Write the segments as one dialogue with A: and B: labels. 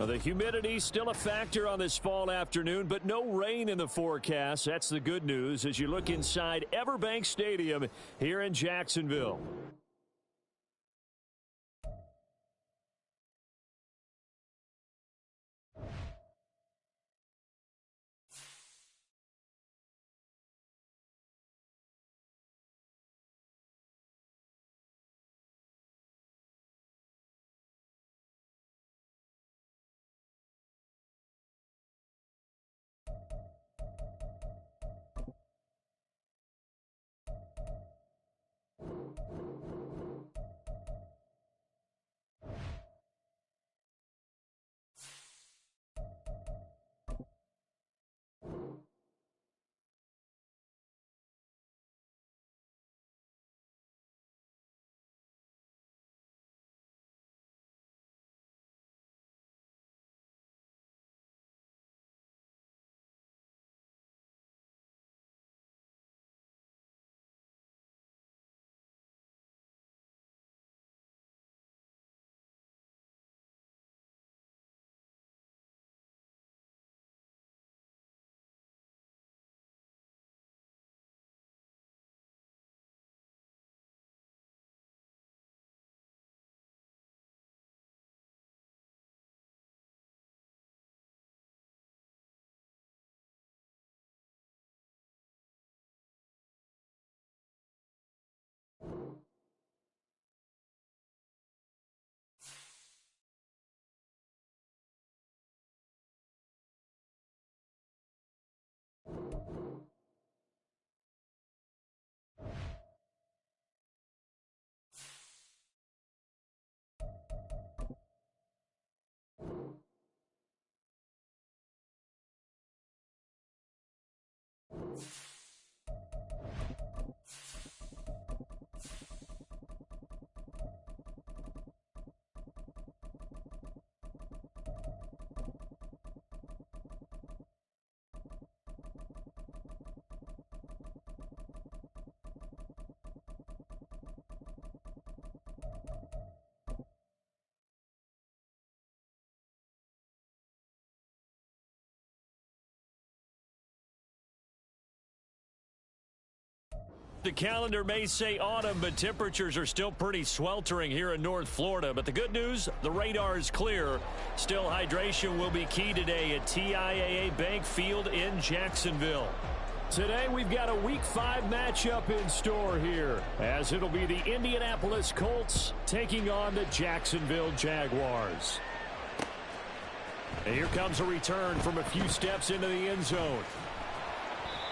A: Well, the humidity still a factor on this fall afternoon, but no rain in the forecast. That's the good news as you look inside Everbank Stadium here in Jacksonville. The calendar may say autumn, but temperatures are still pretty sweltering here in North Florida. But the good news, the radar is clear. Still, hydration will be key today at TIAA Bank Field in Jacksonville. Today, we've got a Week 5 matchup in store here, as it'll be the Indianapolis Colts taking on the Jacksonville Jaguars. And here comes a return from a few steps into the end zone.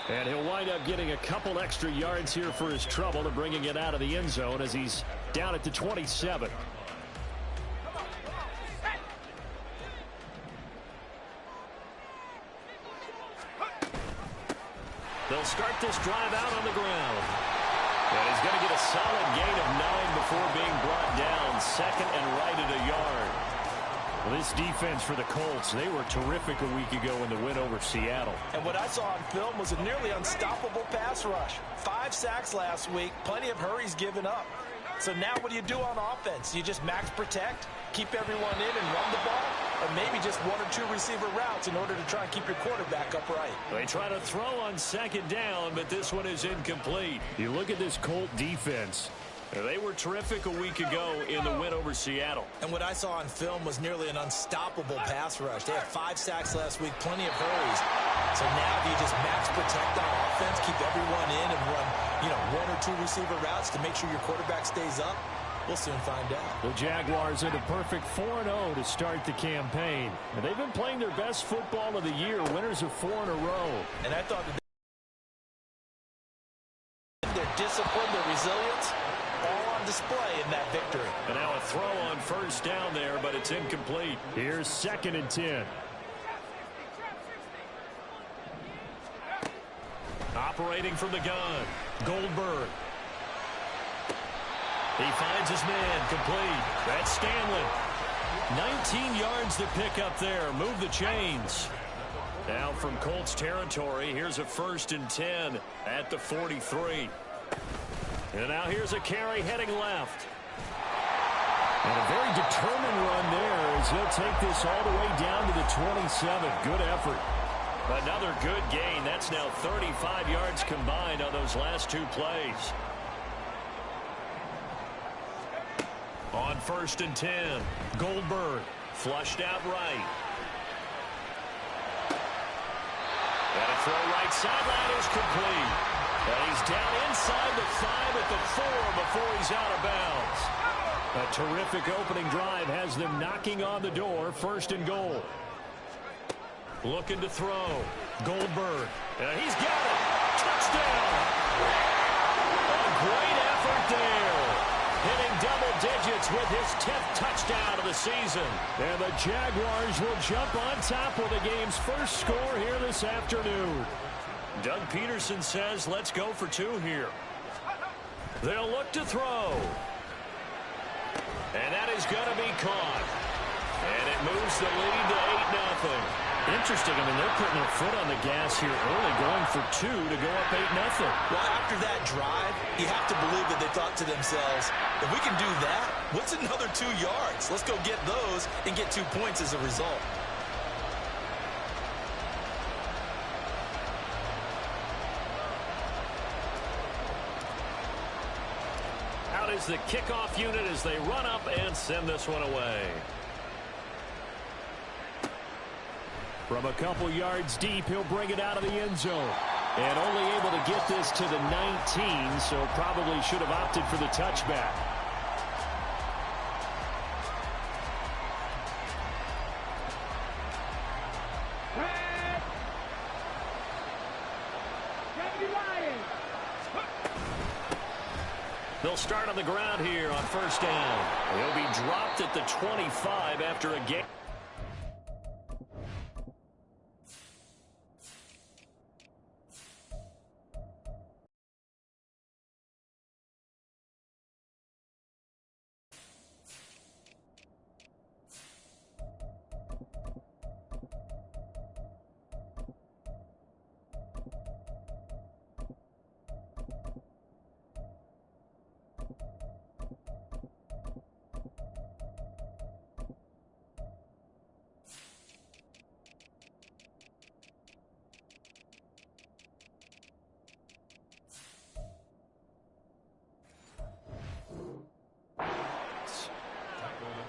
A: And he'll wind up getting a couple extra yards here for his trouble and bringing it out of the end zone as he's down at the 27. They'll start this drive out on the ground. And he's going to get a solid gain of 9 before being brought down. Second and right at a yard. Well, this defense for the Colts, they were terrific a week ago in the win over Seattle.
B: And what I saw on film was a nearly unstoppable pass rush. 5 sacks last week, plenty of hurries given up. So now what do you do on offense? You just max protect, keep everyone in and run the ball, or maybe just 1 or 2 receiver routes in order to try and keep your quarterback upright.
A: They try to throw on second down, but this one is incomplete. You look at this Colt defense. They were terrific a week ago in the win over Seattle.
B: And what I saw on film was nearly an unstoppable pass rush. They had 5 sacks last week, plenty of hurries. So now do you just max protect on offense, keep everyone in and run, 1 or 2 receiver routes to make sure your quarterback stays up? We'll soon find out.
A: The Jaguars are the perfect 4-0 to start the campaign. And they've been playing their best football of the year, winners of 4 in a row.
B: And I thought that their discipline, their resilience, all on display in that victory.
A: And now a throw on first down there, but it's incomplete. Here's 2nd and 10. Operating from the gun, Goldberg. He finds his man, complete. That's Stanley. 19 yards to pick up there. Move the chains. Now from Colts territory, here's a 1st and 10 at the 43. And now here's a carry heading left. And a very determined run there as he'll take this all the way down to the 27. Good effort. Another good gain. That's now 35 yards combined on those last two plays. On 1st and 10, Goldberg flushed out right. And a throw right sideline is complete. And he's down inside the 5 at the 4 before he's out of bounds. A terrific opening drive has them knocking on the door. 1st and goal. Looking to throw. Goldberg. And he's got it. Touchdown. A great effort there. Hitting double digits with his 10th touchdown of the season. And the Jaguars will jump on top with the game's first score here this afternoon. Doug Peterson says, let's go for 2 here. They'll look to throw. And that is going to be caught. And it moves the lead to 8-0. Interesting. I mean, they're putting their foot on the gas here early, going for 2 to go up 8-0.
B: Well, after that drive, you have to believe that they thought to themselves, if we can do that, what's another 2 yards? Let's go get those and get 2 points as a result.
A: Out is the kickoff unit as they run up and send this one away. From a couple yards deep, he'll bring it out of the end zone. And only able to get this to the 19, so probably should have opted for the touchback. They'll start on the ground here on 1st down. He'll be dropped at the 25 after a game.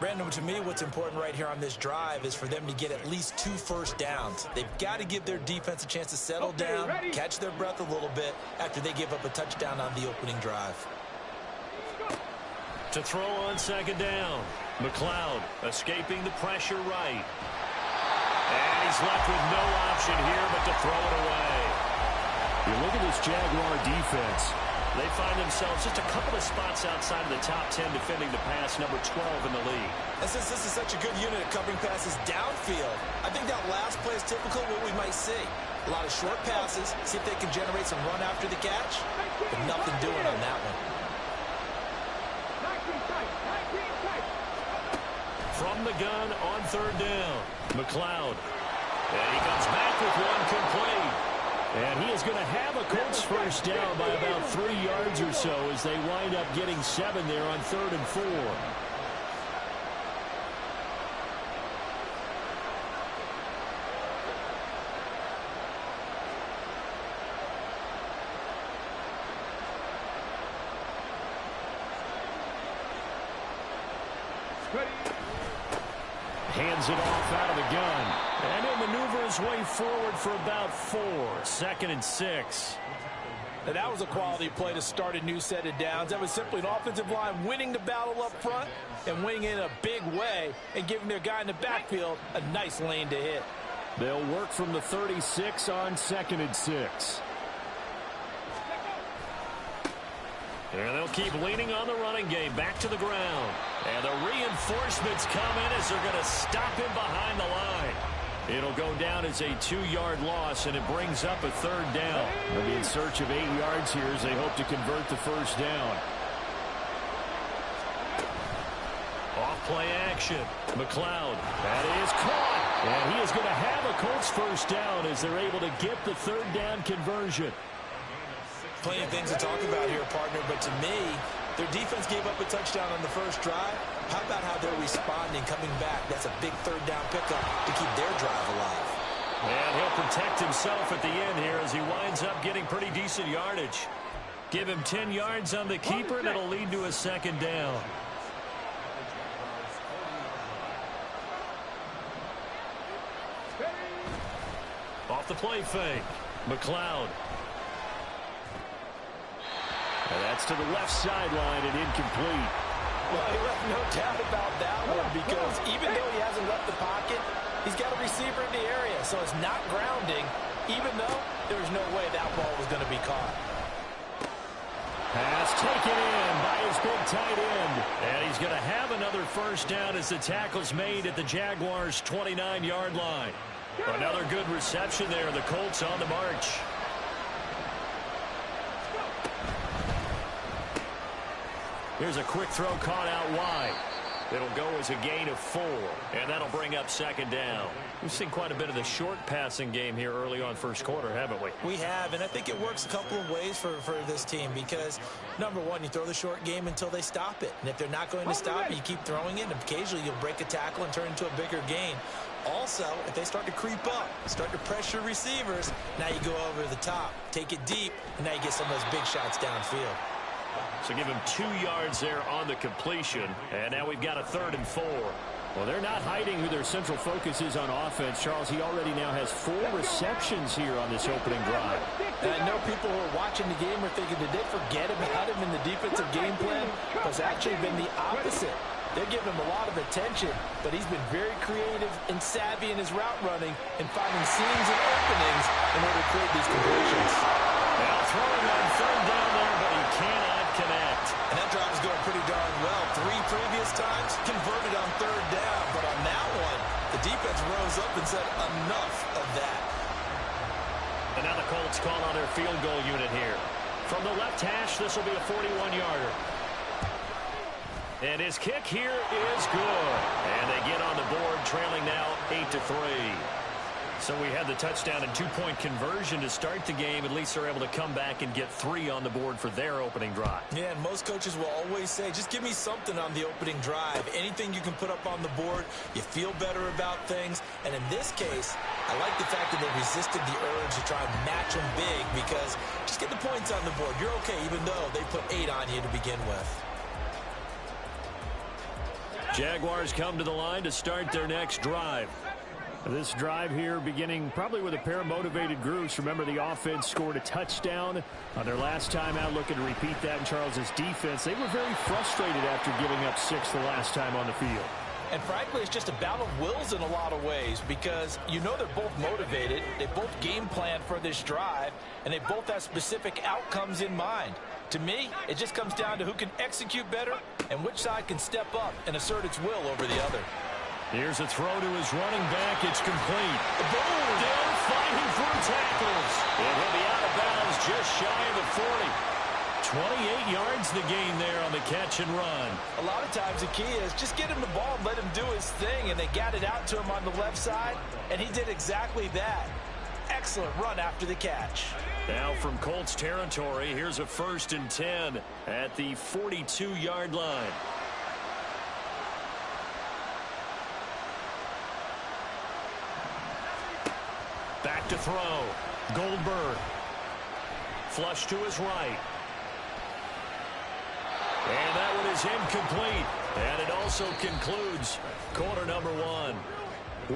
B: Brandon, to me, what's important right here on this drive is for them to get at least 2 first downs. They've got to give their defense a chance to settle down, catch their breath a little bit after they give up a touchdown on the opening drive.
A: To throw on 2nd down, McLeod escaping the pressure right. And he's left with no option here but to throw it away. You look at this Jaguar defense. They find themselves just a couple of spots outside of the top 10 defending the pass, number 12 in the league.
B: And since this is such a good unit at covering passes downfield, I think that last play is typical of what we might see. A lot of short passes, see if they can generate some run after the catch, but nothing doing on that one.
A: From the gun on 3rd down, McLeod. And he comes back with one complete. And he is going to have a Colts first down by about 3 yards or so as they wind up getting 7 there on 3rd and 4. Hands it off out of the gun. And he'll maneuver his way forward for about 4. 2nd and 6.
B: And that was a quality play to start a new set of downs. That was simply an offensive line winning the battle up front and winning in a big way and giving their guy in the backfield a nice lane to hit.
A: They'll work from the 36 on 2nd and 6. And they'll keep leaning on the running game back to the ground. And the reinforcements come in as they're going to stop him behind the line. It'll go down as a 2-yard loss, and it brings up a 3rd down. They'll be in search of 8 yards here as they hope to convert the first down. Off play action. McLeod. That is caught. And he is going to have a Colts first down as they're able to get the 3rd down conversion.
B: Plenty of things to talk about here, partner, but to me, Their defense gave up a touchdown on the first drive. How about how they're responding, coming back? That's a big third down pickup to keep their drive alive.
A: And he'll protect himself at the end here as he winds up getting pretty decent yardage. Give him 10 yards on the keeper, and it'll lead to a second down. Off the play fake. McLeod. And that's to the left sideline and incomplete.
B: Well, he left no doubt about that one because even though he hasn't left the pocket, he's got a receiver in the area, so it's not grounding, even though there's no way that ball was going to be caught.
A: Pass taken in by his big tight end. And he's going to have another first down as the tackle's made at the Jaguars' 29-yard line. Another good reception there. The Colts on the march. Here's a quick throw caught out wide. It'll go as a gain of 4, and that'll bring up second down. We've seen quite a bit of the short passing game here early on first quarter, haven't we?
B: We have, and I think it works a couple of ways for this team because, number one, you throw the short game until they stop it. And if they're not going to stop it, you keep throwing it, and occasionally you'll break a tackle and turn into a bigger gain. Also, if they start to creep up, start to pressure receivers, now you go over the top, take it deep, and now you get some of those big shots downfield.
A: So give him 2 yards there on the completion. And now we've got a 3rd and 4.
C: Well, they're not hiding who their central focus is on offense. Charles, he already now has 4 receptions here on this opening drive.
B: And I know people who are watching the game are thinking, did they forget about him in the defensive game plan? But it's actually been the opposite. They're giving him a lot of attention, but he's been very creative and savvy in his route running and finding seams and openings in order to create these completions.
A: Now throwing on 3rd down there, but he cannot connect.
B: And that drive is going pretty darn well. 3 previous times converted on 3rd down, but on that one, the defense rose up and said enough of that.
A: And now the Colts call on their field goal unit here. From the left hash, this will be a 41-yarder. And his kick here is good. And they get on the board, trailing now 8-3. So we had the touchdown and 2-point conversion to start the game. At least they're able to come back and get 3 on the board for their opening drive.
B: Yeah, and most coaches will always say, just give me something on the opening drive. Anything you can put up on the board, you feel better about things. And in this case, I like the fact that they resisted the urge to try and match them big because just get the points on the board. You're okay, even though they put 8 on you to begin with.
A: Jaguars come to the line to start their next drive.
C: This drive here beginning probably with a pair of motivated groups. Remember, the offense scored a touchdown on their last time out, looking to repeat that in Charles's defense. They were very frustrated after giving up 6 the last time on the field.
B: And frankly, it's just a battle of wills in a lot of ways because you know they're both motivated, they both game plan for this drive, and they both have specific outcomes in mind. To me, it just comes down to who can execute better and which side can step up and assert its will over the other.
A: Here's a throw to his running back. It's complete. Boom! Still fighting through tackles. And he'll be out of bounds just shy of the 40. 28 yards the gain there on the catch and run.
B: A lot of times the key is just get him the ball and let him do his thing, and they got it out to him on the left side, and he did exactly that. Excellent run after the catch.
A: Now from Colts territory, here's a 1st and 10 at the 42-yard line. Back to throw. Goldberg. Flush to his right. And that one is incomplete. And it also concludes quarter number 1.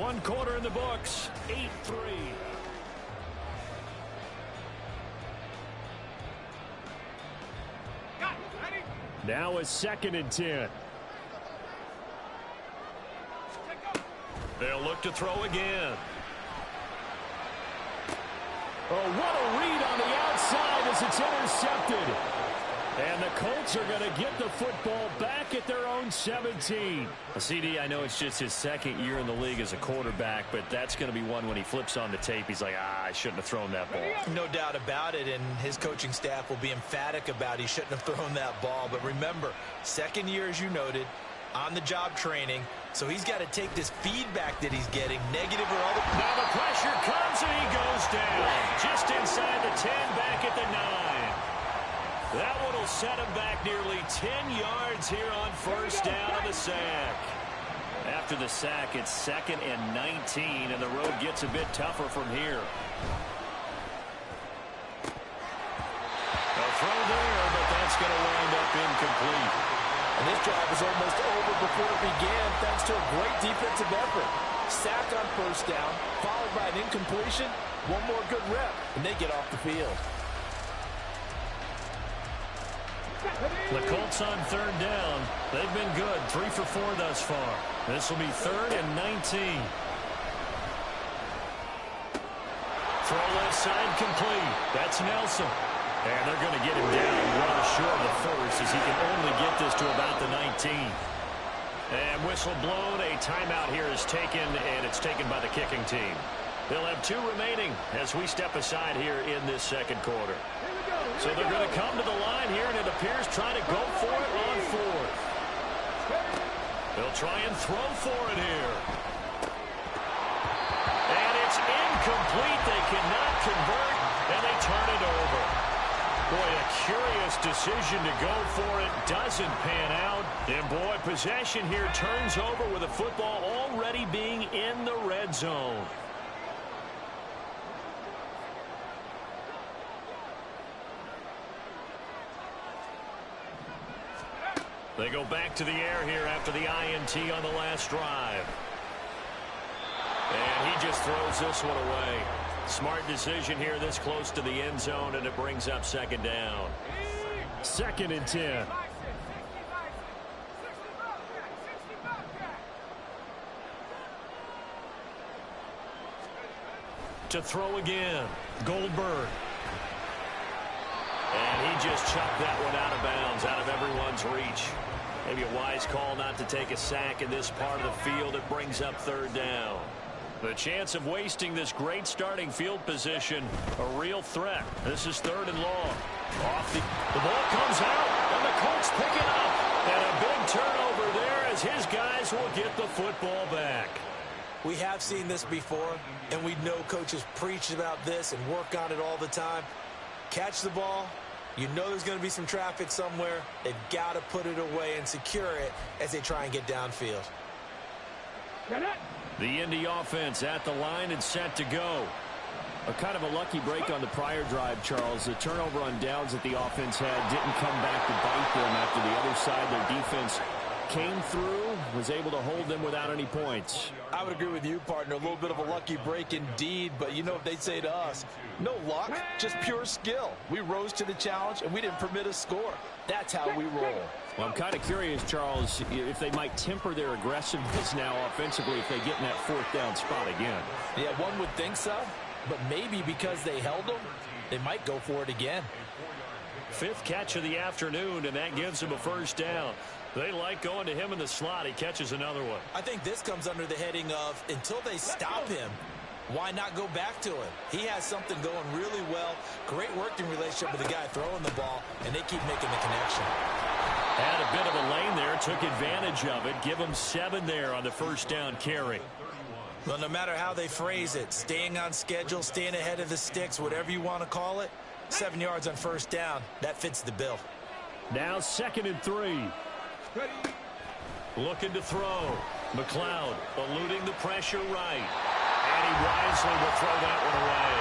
A: 1 quarter in the books. 8-3.
C: Now a 2nd and 10.
A: They'll look to throw again.
C: Oh, what a read on the outside as it's intercepted. And the Colts are going to get the football back at their own 17.
A: CD, I know it's just his 2nd year in the league as a quarterback, but that's going to be one when he flips on the tape. He's like, I shouldn't have thrown that ball.
B: No doubt about it, and his coaching staff will be emphatic about he shouldn't have thrown that ball. But remember, 2nd year, as you noted, on-the-job training, so he's got to take this feedback that he's getting, negative or other.
A: Now the pressure comes, and he goes down. Just inside the 10, back at the 9. That one will set him back nearly 10 yards here on first down on the sack. After the sack, it's 2nd and 19, and the road gets a bit tougher from here. A throw there, but that's going to wind up incomplete.
B: And this drive was almost over before it began thanks to a great defensive effort. Sack on first down, followed by an incompletion. One more good rep, and they get off the field.
A: The Colts on 3rd down. They've been good, 3 for 4 thus far. This will be 3rd and 19. Throw left side complete. That's Nelson. And they're going to get him down well short of the first as he can only get this to about the 19. And whistle blown. A timeout here is taken, and it's taken by the kicking team. They'll have 2 remaining as we step aside here in this second quarter. So they're going to come to the line here, and it appears trying to go for it on 4th. They'll try and throw for it here. And it's incomplete. They cannot convert, and they turn it over. Boy, a curious decision to go for it. Doesn't pan out. And, boy, possession here turns over with the football already being in the red zone. They go back to the air here after the INT on the last drive. And he just throws this one away. Smart decision here this close to the end zone, and it brings up 2nd down.
C: 2nd and 10.
A: To throw again, Goldberg. And he just chucked that one out of bounds, out of everyone's reach. Maybe a wise call not to take a sack in this part of the field. It brings up 3rd down. The chance of wasting this great starting field position, a real threat. This is 3rd and long. The ball comes out, and the Colts pick it up. And a big turnover there as his guys will get the football back.
B: We have seen this before, and we know coaches preach about this and work on it all the time. Catch the ball. You know there's going to be some traffic somewhere. They've got to put it away and secure it as they try and get downfield.
A: The Indy offense at the line and set to go.
C: A kind of a lucky break on the prior drive, Charles. The turnover on downs that the offense had didn't come back to bite them after the other side. Their defense came through, was able to hold them without any points.
B: I would agree with you, partner. A little bit of a lucky break indeed, but you know what they'd say to us. No luck, just pure skill. We rose to the challenge, and we didn't permit a score. That's how we roll.
C: Well, I'm kind of curious, Charles, if they might temper their aggressiveness now offensively if they get in that 4th down spot again.
B: Yeah, one would think so, but maybe because they held them, they might go for it again.
A: 5th catch of the afternoon, and that gives him a 1st down. They like going to him in the slot. He catches another one.
B: I think this comes under the heading of until they stop him, why not go back to him? He has something going really well. Great working relationship with the guy throwing the ball, and they keep making the connection.
A: Had a bit of a lane there, took advantage of it. Give him 7 there on the 1st down carry.
B: Well, no matter how they phrase it, staying on schedule, staying ahead of the sticks, whatever you want to call it, 7 yards on 1st down, that fits the bill.
C: Now 2nd and 3.
A: Looking to throw. McLeod eluding the pressure right. And he wisely will throw that one away.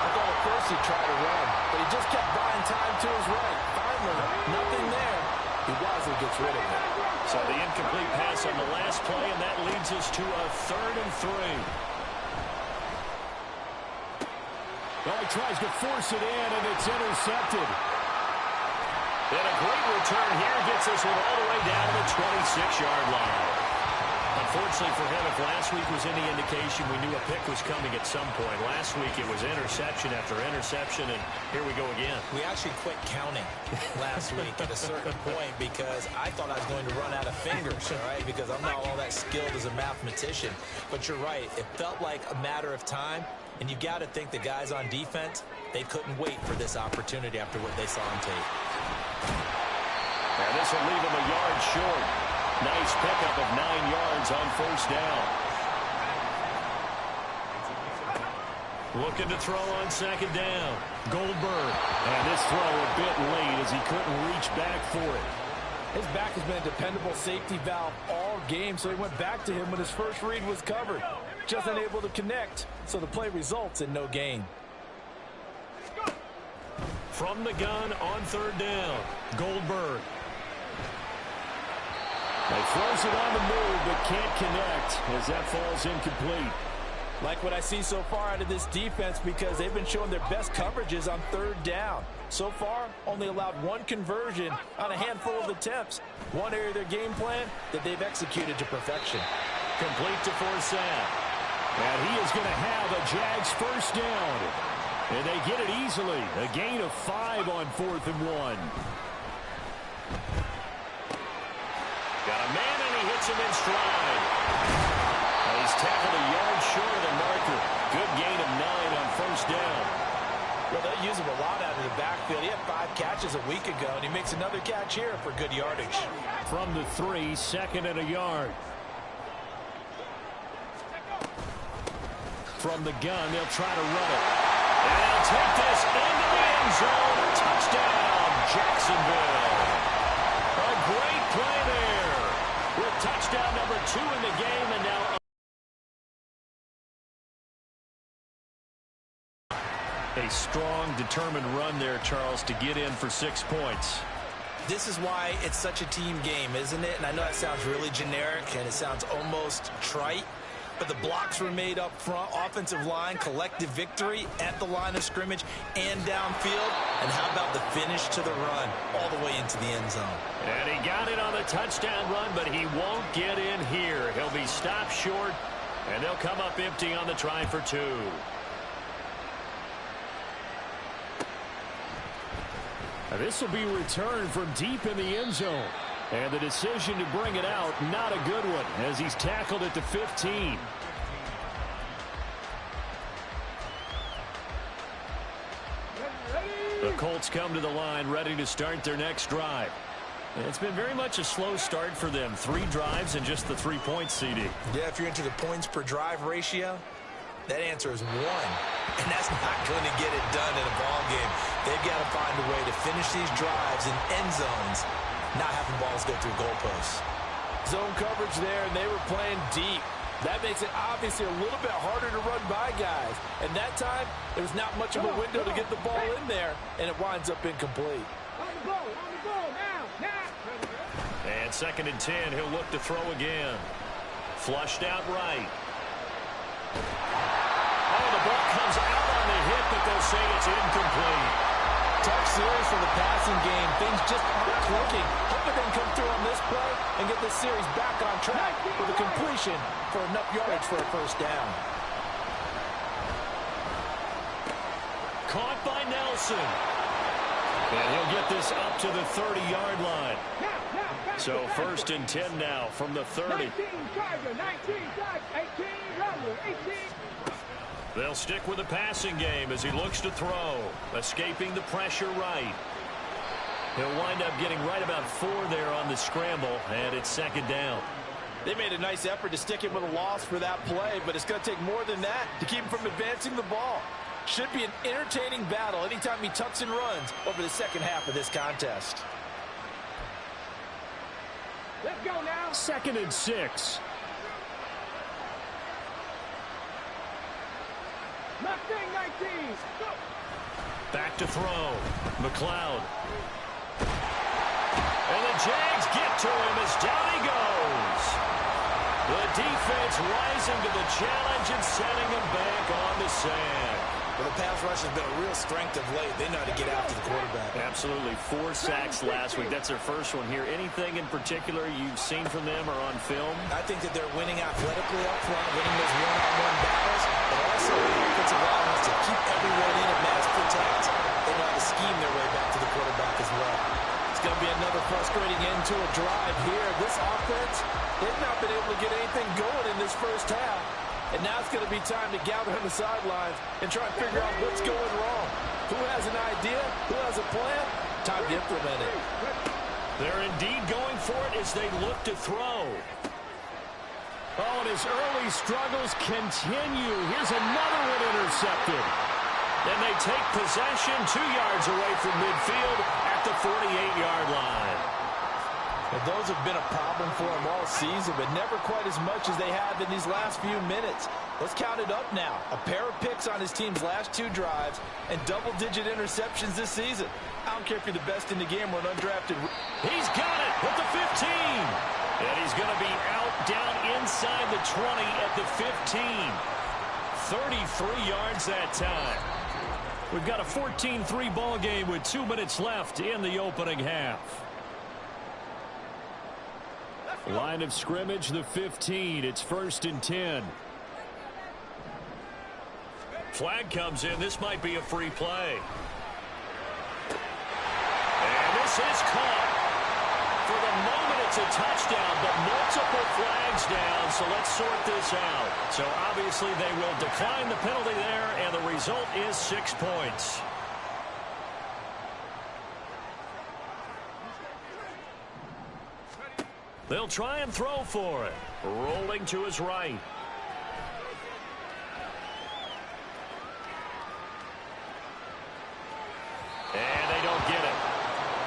B: I thought at first he'd try to run, but he just kept buying time to his right. Finally, nothing there. He wisely gets rid of it.
A: So the incomplete pass on the last play, and that leads us to a 3rd and 3.
C: Well, he tries to force it in, and it's intercepted.
A: And a great return here gets us one all the way down to the 26-yard line. Unfortunately for him, if last week was any indication, we knew a pick was coming at some point. Last week it was interception after interception, and here we go again.
B: We actually quit counting last week at a certain point because I thought I was going to run out of fingers, all right, because I'm not all that skilled as a mathematician. But you're right. It felt like a matter of time, and you got to think the guys on defense, they couldn't wait for this opportunity after what they saw on tape.
A: And this will leave him a yard short. Nice pickup of 9 yards on 1st down. Looking to throw on second down. Goldberg. And this throw a bit late as he couldn't reach back for it.
B: His back has been a dependable safety valve all game, so he went back to him when his first read was covered. Just unable to connect, so the play results in no gain.
A: From the gun on third down. Goldberg.
C: He throws it on the move, but can't connect as that falls incomplete.
B: Like what I see so far out of this defense because they've been showing their best coverages on third down. So far, only allowed one conversion on a handful of attempts. One area of their game plan that they've executed to perfection.
A: Complete to Forsett.
C: And he is going to have a Jags first down. And they get it easily. A gain of 5 on 4th and 1.
A: Got a man and he hits him in stride. He's tackled a yard short of the marker. Good gain of 9 on first down.
B: Well, they use him a lot out of the backfield. He had 5 catches a week ago, and he makes another catch here for good yardage.
C: From the 3, 2nd and a yard. From the gun, they'll try to run it.
A: And they'll take this into the end zone. Touchdown, Jacksonville. A great play there. With touchdown number 2 in the game, and now a strong, determined run there, Charles, to get in for 6 points.
B: This is why it's such a team game, isn't it? And I know that sounds really generic, and it sounds almost trite. But the blocks were made up front, offensive line, collective victory at the line of scrimmage and downfield. And how about the finish to the run all the way into the end zone?
A: And he got it on the touchdown run, but he won't get in here. He'll be stopped short, and they'll come up empty on the try for 2.
C: This will be returned from deep in the end zone. And the decision to bring it out, not a good one, as he's tackled at the 15.
A: The Colts come to the line, ready to start their next drive. It's been very much a slow start for them. 3 drives and just the 3 points, CD.
B: Yeah, if you're into the points per drive ratio, that answer is 1. And that's not going to get it done in a ball game. They've got to find a way to finish these drives in end zones, not having balls go through goalposts. Zone coverage there, and they were playing deep. That makes it obviously a little bit harder to run by guys. And that time, there was not much of a window to get the ball in there, and it winds up incomplete.
D: On the goal, now.
A: And 2nd and 10, he'll look to throw again. Flushed out right. Oh, the ball comes out on the hit, but they'll say it's incomplete.
B: Tough series for the passing game. Things just aren't clicking. Hoping they can come through on this play and get this series back on track with a completion for enough yardage for a first down.
A: Caught by Nelson. And he'll get this up to the 30-yard line. So 1st and 10 now from the 30.
D: 19 Charger, 19 Dodge, 18 Rumble, 18.
A: They'll stick with the passing game as he looks to throw. Escaping the pressure right. He'll wind up getting right about 4 there on the scramble, and it's 2nd down.
B: They made a nice effort to stick him with a loss for that play, but it's going to take more than that to keep him from advancing the ball. Should be an entertaining battle anytime he tucks and runs over the second half of this contest.
D: Let's go now.
C: 2nd and 6.
D: Mustang 19. Go.
A: Back to throw. McLeod. And the Jags get to him as down he goes. The defense rising to the challenge and sending him back on the sand.
B: Well, the pass rush has been a real strength of late. They know how to get after the quarterback.
A: Absolutely. 4 sacks last week. That's their first one here. Anything in particular you've seen from them or on film?
B: I think that they're winning athletically up front, winning those one-on-one battles, but also the offensive line has to keep everyone in and mass protect. They know how to scheme their way back to the quarterback as well. It's going to be another frustrating end to a drive here. This offense, they've not been able to get anything going in this first half. And now it's going to be time to gather on the sidelines and try and figure out what's going wrong. Who has an idea? Who has a plan? Time to implement it.
A: They're indeed going for it as they look to throw.
C: Oh, and his early struggles continue. Here's another one intercepted.
A: Then they take possession 2 yards away from midfield at the 48-yard line.
B: Well, those have been a problem for him all season, but never quite as much as they have in these last few minutes. Let's count it up now. A pair of picks on his team's last 2 drives and double-digit interceptions this season. I don't care if you're the best in the game or an undrafted.
A: He's got it at the 15. And he's going to be out down inside the 20 at the 15. 33 yards that time. We've got a 14-3 ball game with 2 minutes left in the opening half.
C: Line of scrimmage, the 15. It's 1st and 10.
A: Flag comes in. This might be a free play. And this is caught. For the moment, it's a touchdown, but multiple flags down, so let's sort this out. So obviously they will decline the penalty there, and the result is 6 points. They'll try and throw for it. Rolling to his right. And they don't get it.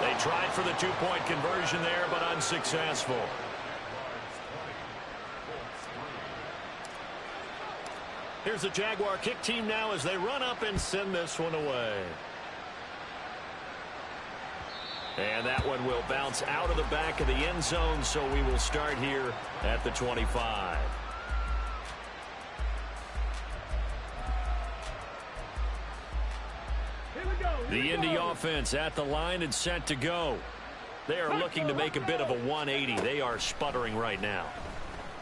A: They tried for the 2-point conversion there, but unsuccessful. Here's the Jaguar kick team now as they run up and send this one away. And that one will bounce out of the back of the end zone, so we will start here at the 25. The Indy offense at the line and set to go. They are looking to make a bit of a 180. They are sputtering right now.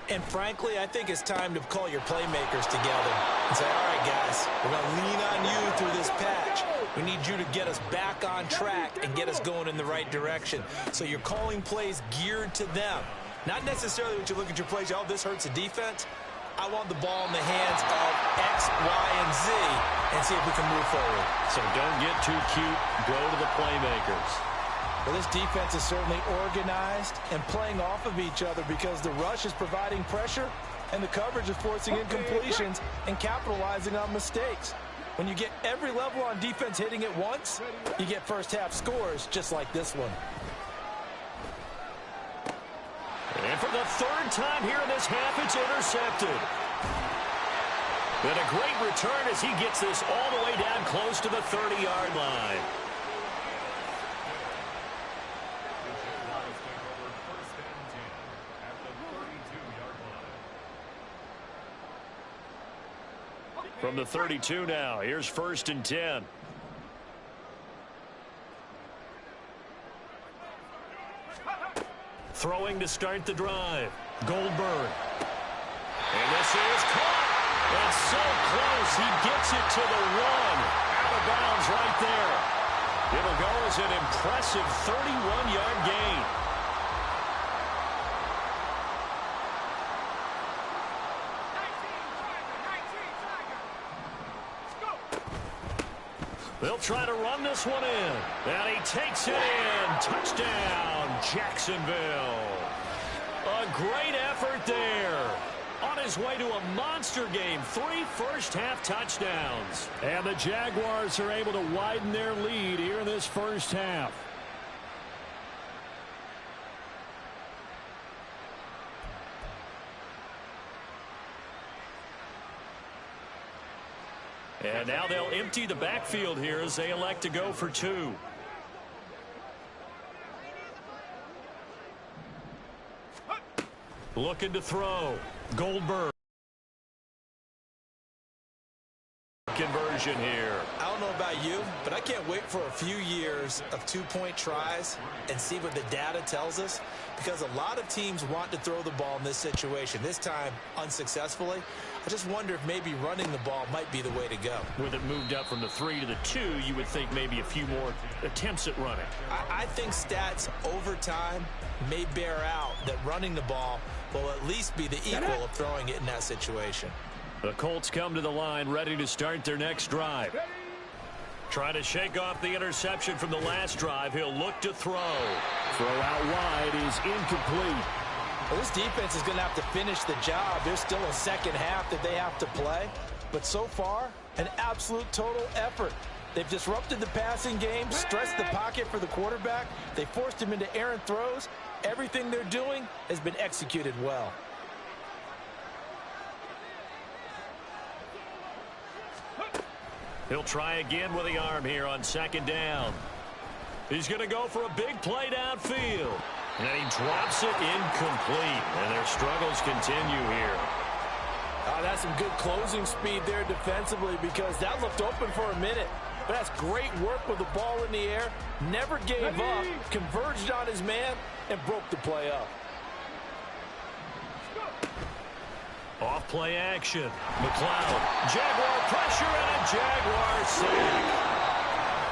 B: And frankly, I think it's time to call your playmakers together and say, all right, guys, we're going to lean on you through this patch. We need you to get us back on track and get us going in the right direction. So you're calling plays geared to them. Not necessarily when you look at your plays, oh, this hurts the defense. I want the ball in the hands of X, Y, and Z and see if we can move forward.
A: So don't get too cute. Go to the playmakers.
B: Well, this defense is certainly organized and playing off of each other because the rush is providing pressure and the coverage is forcing incompletions and capitalizing on mistakes. When you get every level on defense hitting at once, you get first-half scores just like this one.
A: And for the 3rd time here in this half, it's intercepted. Then a great return as he gets this all the way down close to the 30-yard line. From the 32 now, here's 1st and 10. Throwing to start the drive. Goldberg. And this is caught. And so close. He gets it to the 1. Out of bounds right there. It'll go as an impressive 31-yard gain. They'll try to run this one in. And he takes it in. Touchdown, Jacksonville. A great effort there. On his way to a monster game. 3 first-half touchdowns.
C: And the Jaguars are able to widen their lead here in this first half.
A: And now they'll empty the backfield here as they elect to go for 2. Looking to throw. Goldberg. Conversion here.
B: I don't know about you, but I can't wait for a few years of 2-point tries and see what the data tells us, because a lot of teams want to throw the ball in this situation. This time, unsuccessfully. I just wonder if maybe running the ball might be the way to go.
A: With it moved up from the 3 to the 2, you would think maybe a few more attempts at running.
B: I think stats over time may bear out that running the ball will at least be the equal of throwing it in that situation.
A: The Colts come to the line ready to start their next drive. Trying to shake off the interception from the last drive. He'll look to throw.
C: Throw out wide is incomplete.
B: Well, this defense is going to have to finish the job. There's still a second half that they have to play. But so far, an absolute total effort. They've disrupted the passing game, stressed the pocket for the quarterback. They forced him into errant throws. Everything they're doing has been executed well.
A: He'll try again with the arm here on second down. He's going to go for a big play downfield. And he drops it incomplete. And their struggles continue here.
B: That's some good closing speed there defensively, because that looked open for a minute. But that's great work with the ball in the air. Never gave up, converged on his man, and broke the play up.
A: Off play action. McLeod. Jaguar pressure and a Jaguar sack.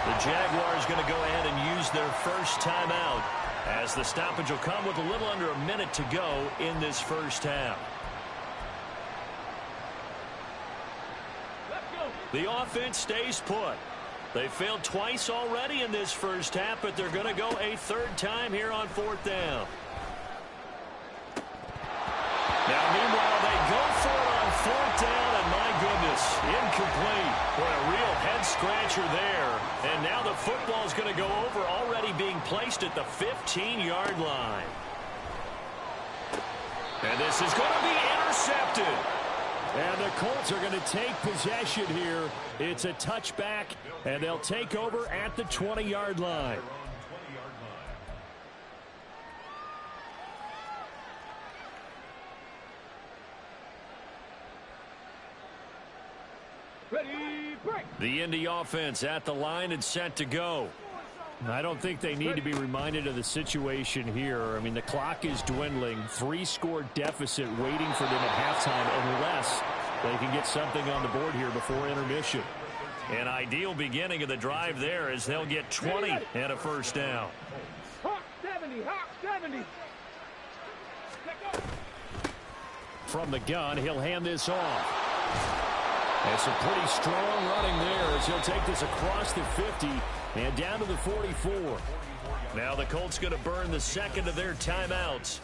A: The Jaguars going to go ahead and use their first timeout, as the stoppage will come with a little under a minute to go in this first half. The offense stays put. They failed twice already in this first half, but they're going to go a third time here on fourth down. Now, meanwhile, they go for it on fourth down, and my goodness, incomplete. What a real head-scratcher there. And now the football is going to go over, already being placed at the 15-yard line. And this is going to be intercepted.
C: And the Colts are going to take possession here. It's a touchback, and they'll take over at the 20-yard line.
D: Ready, break.
C: The Indy offense at the line and set to go. I don't think they need to be reminded of the situation here. I mean, the clock is dwindling. 3-score deficit waiting for them at halftime, unless they can get something on the board here before intermission.
A: An ideal beginning of the drive there, as they'll get 20 and a first down.
D: Hawk 70, Hawk 70.
C: From the gun, he'll hand this off. That's a pretty strong running there, as he'll take this across the 50 and down to the 44.
A: Now the Colts going to burn the second of their timeouts,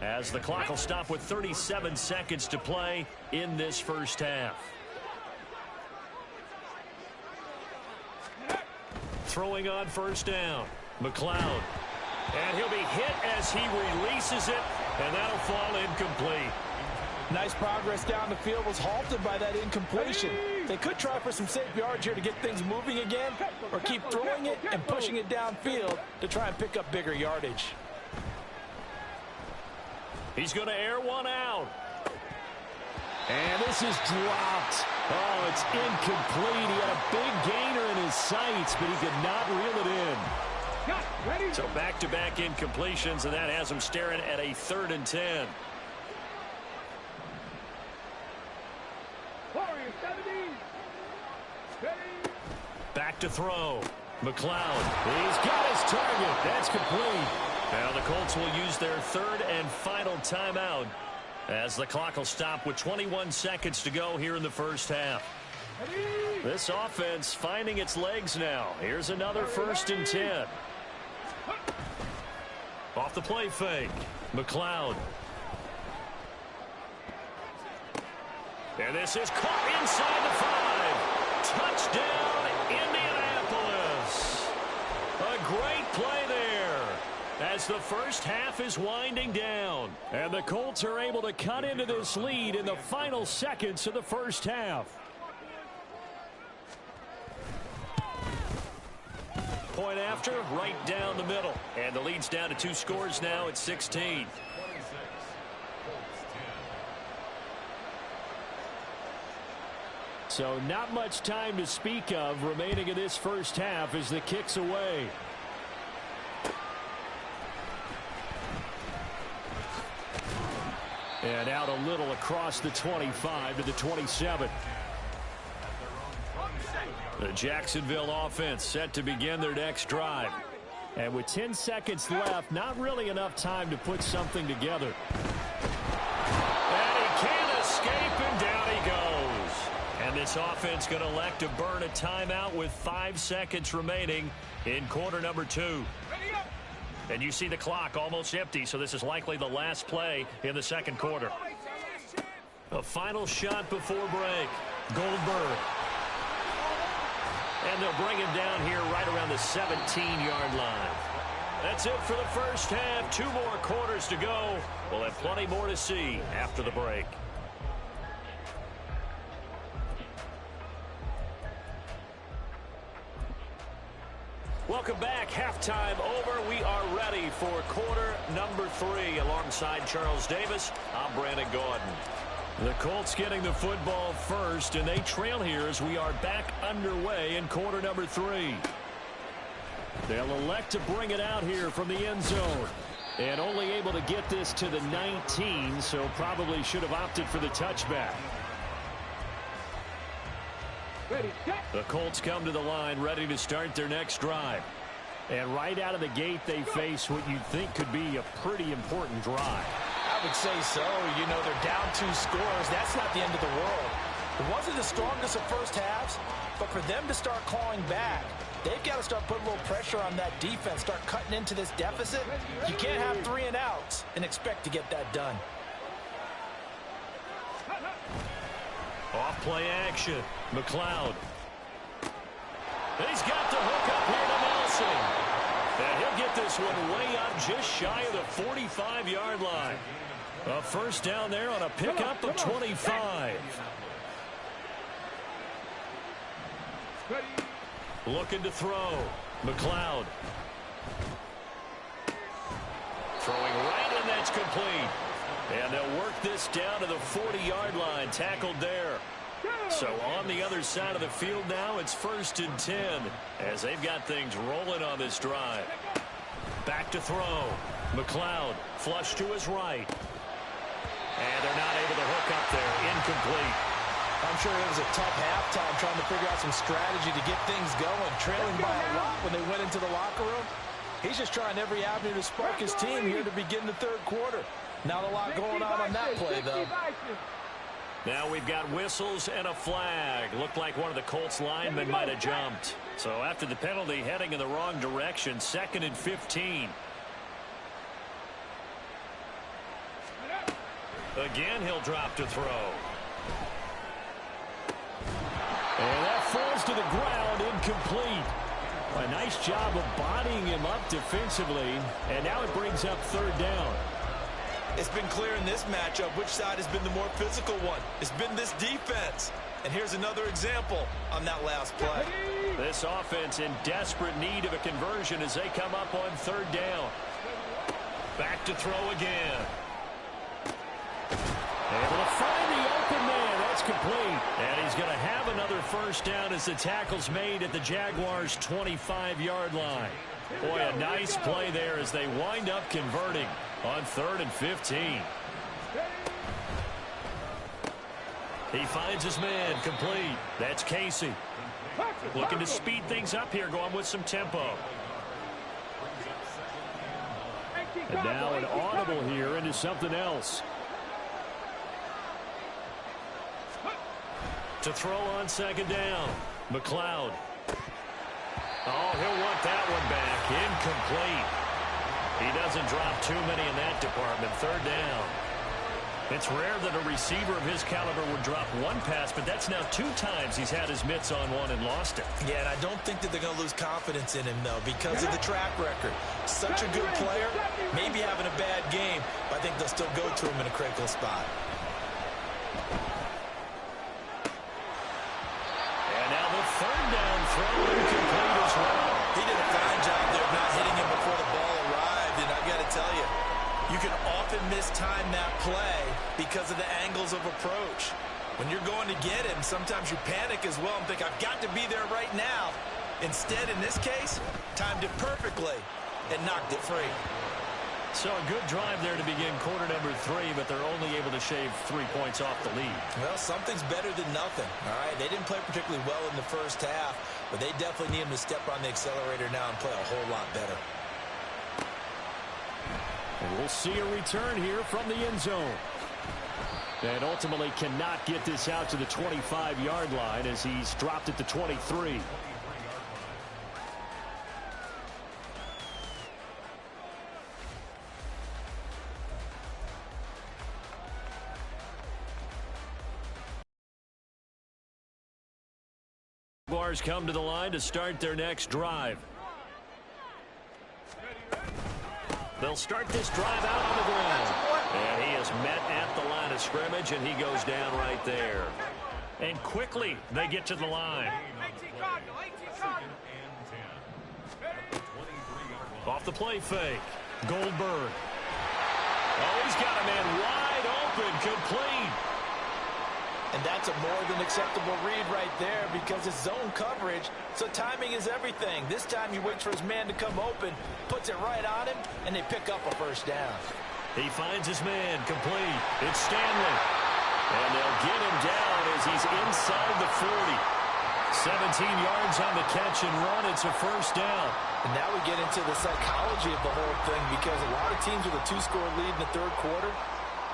A: as the clock will stop with 37 seconds to play in this first half. Throwing on first down, McLeod. And he'll be hit as he releases it, and that'll fall incomplete.
B: Nice progress down the field, was halted by that incompletion. They could try for some safe yards here to get things moving again, or keep throwing it and pushing it downfield to try and pick up bigger yardage.
A: He's going to air one out.
C: And this is dropped. Oh, it's incomplete. He had a big gainer in his sights, but he could not reel it in.
A: So back-to-back incompletions, and that has him staring at a 3rd and 10. Back to throw. McLeod.
C: He's got his target. That's complete.
A: Now the Colts will use their 3rd and final timeout, as the clock will stop with 21 seconds to go here in the first half. This offense finding its legs now. Here's another 1st and 10. Off the play fake. McLeod. And this is caught inside the 5. Touchdown, Indianapolis. A great play there, as the first half is winding down.
C: And the Colts are able to cut into this lead in the final seconds of the first half.
A: Point after, right down the middle. And the lead's down to 2 scores now at 16.
C: So not much time to speak of remaining in this first half as the kick's away. And out a little across the 25 to the 27.
A: The Jacksonville offense set to begin their next drive.
C: And with 10 seconds left, not really enough time to put something together.
A: And he can't escape, and down he goes. And this offense going to elect to burn a timeout with 5 seconds remaining in quarter number 2. And you see the clock almost empty, so this is likely the last play in the second quarter. A final shot before break. Goldberg. And they'll bring him down here right around the 17-yard line. That's it for the first half. 2 more quarters to go. We'll have plenty more to see after the break. Welcome back. Halftime over. We are ready for quarter number 3. Alongside Charles Davis, I'm Brandon Gaudin. The Colts getting the football first, and they trail here as we are back underway in quarter number 3. They'll elect to bring it out here from the end zone. And only able to get this to the 19, so probably should have opted for the touchback. The Colts come to the line ready to start their next drive. And right out of the gate, they face what you'd think could be a pretty important drive.
B: I would say so. You know, they're down 2 scores. That's not the end of the world. It wasn't the strongest of first halves, but for them to start clawing back, they've got to start putting a little pressure on that defense, start cutting into this deficit. You can't have 3 and outs and expect to get that done.
A: Off play action. McLeod. He's got the hook up here to Nelson. And he'll get this one way up just shy of the 45-yard line. A first down there on a pickup of 25. Looking to throw. McLeod. Throwing right, and that's complete. And they'll work this down to the 40-yard line. Tackled there. So on the other side of the field now, it's 1st and 10 as they've got things rolling on this drive. Back to throw. McLeod flush to his right. And they're not able to hook up there. Incomplete.
B: I'm sure it was a tough halftime trying to figure out some strategy to get things going. Trailing by a lot when they went into the locker room. He's just trying every avenue to spark his team here to begin the 3rd quarter. Not a lot going on that play, though.
A: Now we've got whistles and a flag. Looked like one of the Colts linemen might have jumped. So after the penalty, heading in the wrong direction, 2nd and 15. Again, he'll drop to throw. And that falls to the ground, incomplete. A nice job of bodying him up defensively, and now it brings up 3rd down.
B: It's been clear in this matchup which side has been the more physical one. It's been this defense. And here's another example on that last play.
A: This offense in desperate need of a conversion as they come up on 3rd down. Back to throw again. Able to find the open man. That's complete. And he's going to have another first down as the tackle's made at the Jaguars' 25-yard line. Boy, a nice play there as they wind up converting on 3rd and 15. He finds his man complete. That's Casey. Looking to speed things up here, going with some tempo.
C: And now an audible here into something else.
A: To throw on 2nd down. McLeod. Oh, he'll want that one back. Incomplete. He doesn't drop too many in that department. 3rd down. It's rare that a receiver of his caliber would drop one pass, but that's now 2 times he's had his mitts on one and lost it.
B: Yeah, and I don't think that they're going to lose confidence in him, though, because of the track record. Such a good player, maybe having a bad game, but I think they'll still go to him in a critical spot.
A: And now the 3rd down throw incomplete as well.
B: He did a fine job there of not hitting him before the ball arrived, and I've got to tell you, you can often mistime that play because of the angles of approach. When you're going to get him, sometimes you panic as well and think, I've got to be there right now. Instead, in this case, timed it perfectly and knocked it free.
A: So a good drive there to begin quarter number 3, but they're only able to shave 3 points off the lead.
B: Well, something's better than nothing, all right? They didn't play particularly well in the first half, but they definitely need him to step on the accelerator now and play a whole lot better.
C: And we'll see a return here from the end zone. And ultimately cannot get this out to the 25-yard line as he's dropped at the 23.
A: Raiders come to the line to start their next drive. They'll start this drive out on the ground. And he is met at the line of scrimmage, and he goes down right there. And quickly, they get to the line. Off the play fake. Goldberg. Oh, he's got a man wide open, complete.
B: And that's a more than acceptable read right there because it's zone coverage, so timing is everything. This time he waits for his man to come open, puts it right on him, and they pick up a first down.
A: He finds his man, complete. It's Stanley. And they'll get him down as he's inside the 40. 17 yards on the catch and run. It's a first down.
B: And now we get into the psychology of the whole thing because a lot of teams with a 2-score lead in the third quarter,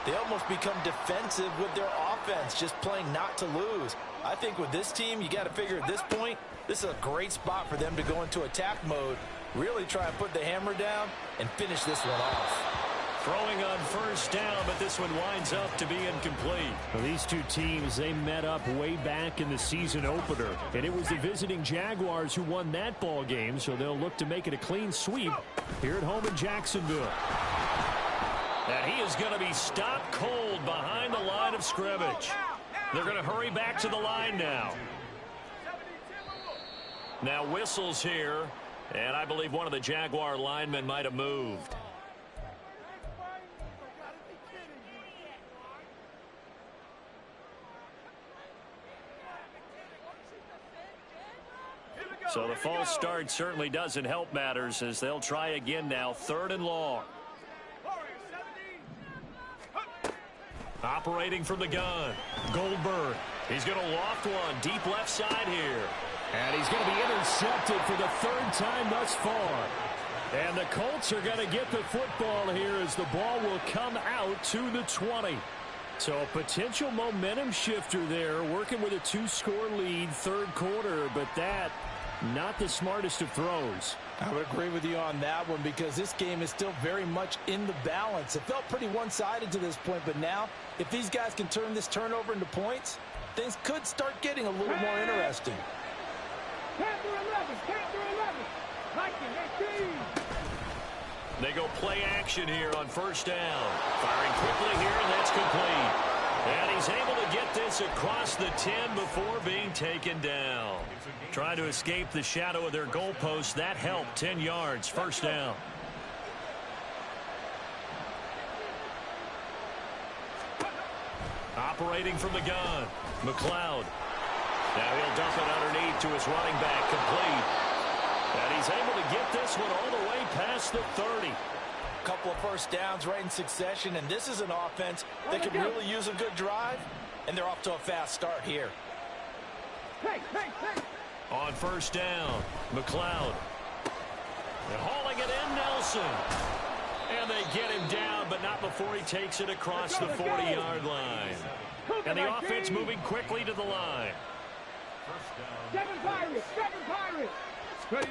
B: they almost become defensive with their offense, just playing not to lose. I think with this team, you got to figure at this point, this is a great spot for them to go into attack mode, really try and put the hammer down and finish this one off.
A: Throwing on first down, but this one winds up to be incomplete.
C: Well, these two teams, they met up way back in the season opener. And it was the visiting Jaguars who won that ball game, so they'll look to make it a clean sweep here at home in Jacksonville.
A: And he is going to be stopped cold behind the line of scrimmage. They're going to hurry back to the line now. Now whistles here, and I believe one of the Jaguar linemen might have moved. So the false start certainly doesn't help matters as they'll try again now, 3rd and long. Operating from the gun, Goldberg. He's going to loft one deep left side here.
C: And he's going to be intercepted for the 3rd time thus far. And the Colts are going to get the football here as the ball will come out to the 20. So a potential momentum shifter there, working with a 2-score lead, third quarter, but that not the smartest of throws.
B: I would agree with you on that one because this game is still very much in the balance. It felt pretty one-sided to this point, but now if these guys can turn this turnover into points, things could start getting a little more interesting.
D: 10 through 11, 10 through 11. Vikings 18.
A: They go play action here on first down. Firing quickly here, and that's complete. And he's able to get this across the 10 before being taken down. Trying to escape the shadow of their goalpost. That helped. 10 yards, first down. Operating from the gun, McLeod. Now he'll dump it underneath to his running back, complete. And he's able to get this one all the way past the 30.
B: Couple of first downs right in succession, and this is an offense that could really use a good drive, and they're off to a fast start here.
D: Hey.
A: On first down, McLeod. And hauling it in, Nelson. And they get him down, but not before he takes it across the 40-yard line. And the offense moving quickly to the line.
D: 7 Pirates. Ready.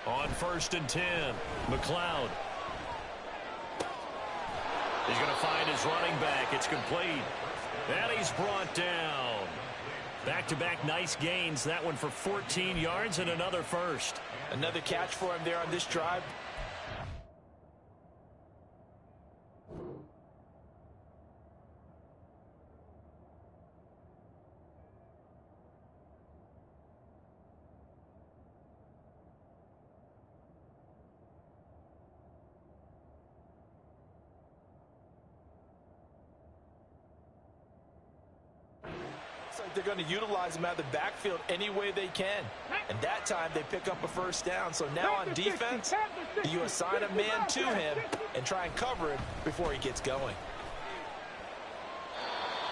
A: On 1st and 10, McLeod. He's going to find his running back. It's complete. And he's brought down. Back-to-back nice gains. That one for 14 yards and another first.
B: Another catch for him there on this drive. They're going to utilize him out of the backfield any way they can. And that time they pick up a first down. So now on defense, you assign a man to him and try and cover him before he gets going.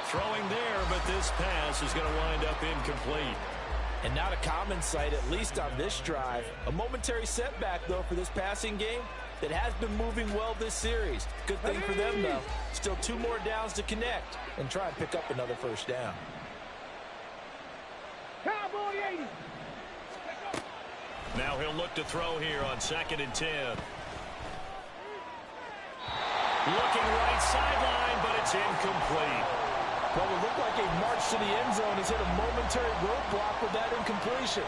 A: Throwing there, but this pass is going to wind up incomplete.
B: And not a common sight, at least on this drive. A momentary setback, though, for this passing game that has been moving well this series. Good thing for them, though. Still 2 more downs to connect and try and pick up another first down.
D: Cowboy 80.
A: Now he'll look to throw here on 2nd and 10. Looking right sideline, but it's incomplete.
B: Well, it looked like a march to the end zone has hit a momentary roadblock with that incompletion.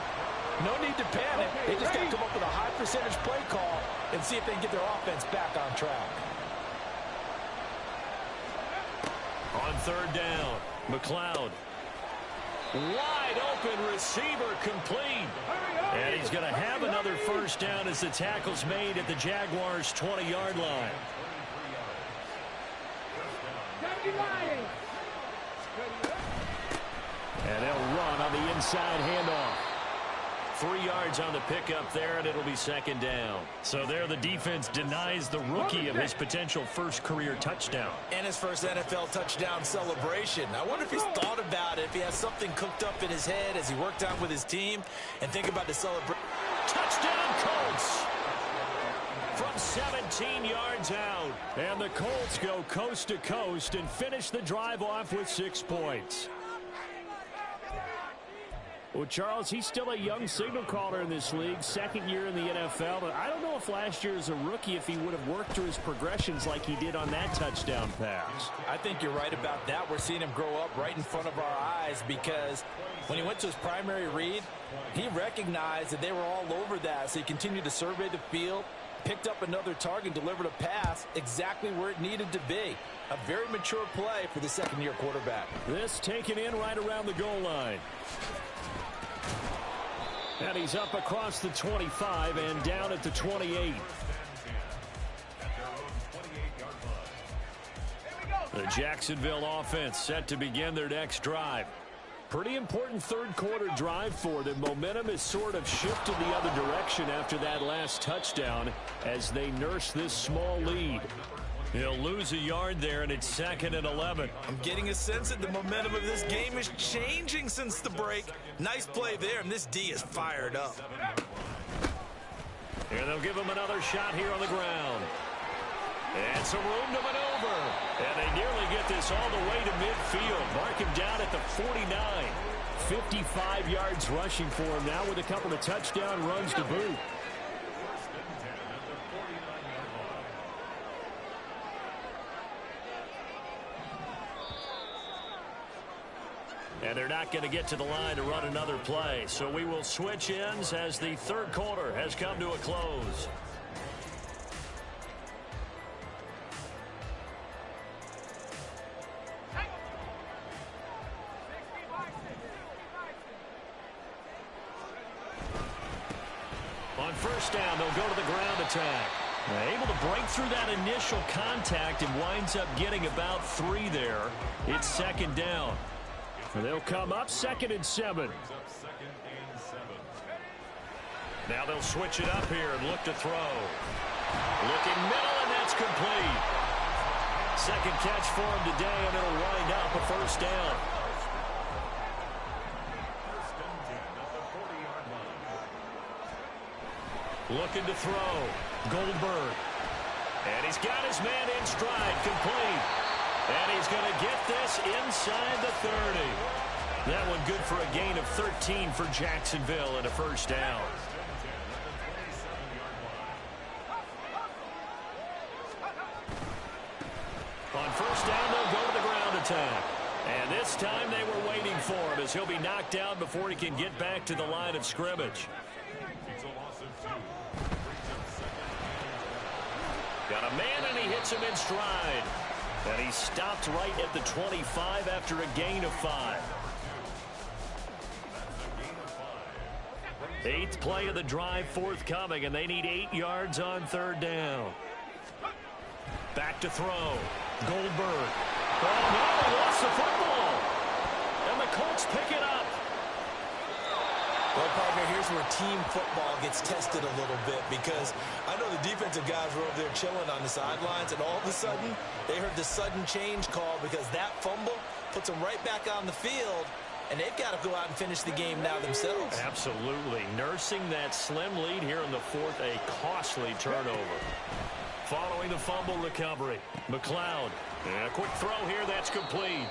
B: No need to panic. They just got to come up with a high percentage play call and see if they can get their offense back on track.
A: On third down, McLeod. Wide open receiver complete. And he's going to have another first down as the tackle's made at the Jaguars' 20-yard line. And they'll run on the inside handoff. 3 yards on the pickup there, and it'll be second down. So there the defense denies the rookie of his potential first career touchdown.
B: And his first NFL touchdown celebration. I wonder if he's thought about it, if he has something cooked up in his head as he worked out with his team, and think about the celebration.
A: Touchdown, Colts! From 17 yards out. And the Colts go coast to coast and finish the drive off with 6 points.
C: Well, Charles, he's still a young signal caller in this league, second year in the NFL. But I don't know if last year as a rookie, if he would have worked through his progressions like he did on that touchdown pass.
B: I think you're right about that. We're seeing him grow up right in front of our eyes because when he went to his primary read, he recognized that they were all over that. So he continued to survey the field, picked up another target, delivered a pass exactly where it needed to be. A very mature play for the second-year quarterback.
C: This taken in right around the goal line. And he's up across the 25 and down at the 28.
A: The Jacksonville offense set to begin their next drive. Pretty important third quarter drive for them. Momentum has sort of shifted the other direction after that last touchdown as they nurse this small lead. He'll lose a yard there, and it's 2nd and 11.
B: I'm getting a sense that the momentum of this game is changing since the break. Nice play there, and this D is fired up.
A: And they'll give him another shot here on the ground. And some room to maneuver. And they nearly get this all the way to midfield. Mark him down at the 49.
C: 55 yards rushing for him now with a couple of touchdown runs to boot.
A: And they're not going to get to the line to run another play. So we will switch ends as the third quarter has come to a close. On first down, they'll go to the ground attack. They're able to break through that initial contact and winds up getting about 3 there. It's second down.
C: They'll come up 2nd and 7.
A: Now they'll switch it up here and look to throw. Looking middle, and that's complete. Second catch for him today, and it'll wind up a first down. Looking to throw. Goldberg. And he's got his man in stride, complete. And he's going to get this inside the 30. That one good for a gain of 13 for Jacksonville and a first down. On first down, they'll go to the ground attack. And this time they were waiting for him as he'll be knocked down before he can get back to the line of scrimmage. Got a man, and he hits him in stride. And he stopped right at the 25 after a gain of 5. 8th play of the drive forthcoming, and they need 8 yards on third down. Back to throw. Goldberg. Oh, no, he lost the football. And the Colts pick it up.
B: Well, partner, here's where team football gets tested a little bit because I know the defensive guys were over there chilling on the sidelines, and all of a sudden they heard the sudden change call because that fumble puts them right back on the field, and they've got to go out and finish the game now themselves.
A: Absolutely. Nursing that slim lead here in the 4th, a costly turnover. Following the fumble recovery, McLeod. And a quick throw here, that's complete.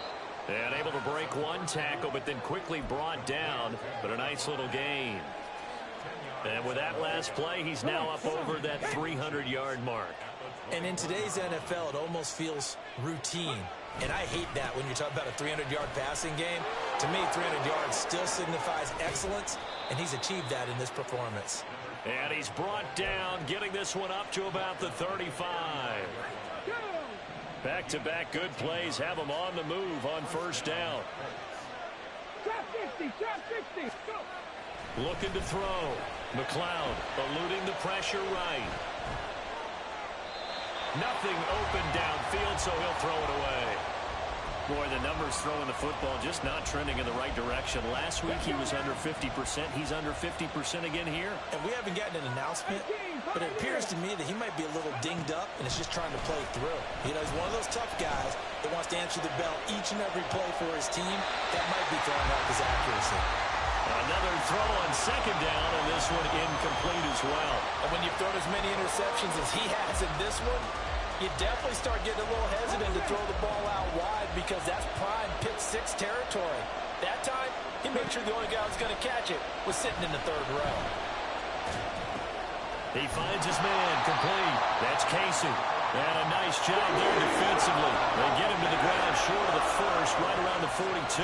A: And able to break one tackle, but then quickly brought down. But a nice little gain. And with that last play, he's now up over that 300-yard mark.
B: And in today's NFL, it almost feels routine. And I hate that when you're talking about a 300-yard passing game. To me, 300 yards still signifies excellence, and he's achieved that in this performance.
A: And he's brought down, getting this one up to about the 35. Back-to-back good plays have him on the move on first down.
D: Trap 60, trap 60. Go.
A: Looking to throw. McLeod eluding the pressure right. Nothing open downfield, so he'll throw it away. Boy, the numbers throwing the football just not trending in the right direction. Last week he was under 50%. He's under 50% again here.
B: And we haven't gotten an announcement, but it appears to me that he might be a little dinged up and is just trying to play through. You know, he's one of those tough guys that wants to answer the bell each and every play for his team. That might be throwing off his accuracy.
A: Another throw on second down, and this one incomplete as well.
B: And when you've thrown as many interceptions as he has in this one, you definitely start getting a little hesitant to throw the ball out wide because that's prime pick six territory. That time, he made sure the only guy who was going to catch it was sitting in the third row.
A: He finds his man complete. That's Casey. And a nice job there defensively. They get him to the ground short of the first, right around the 42.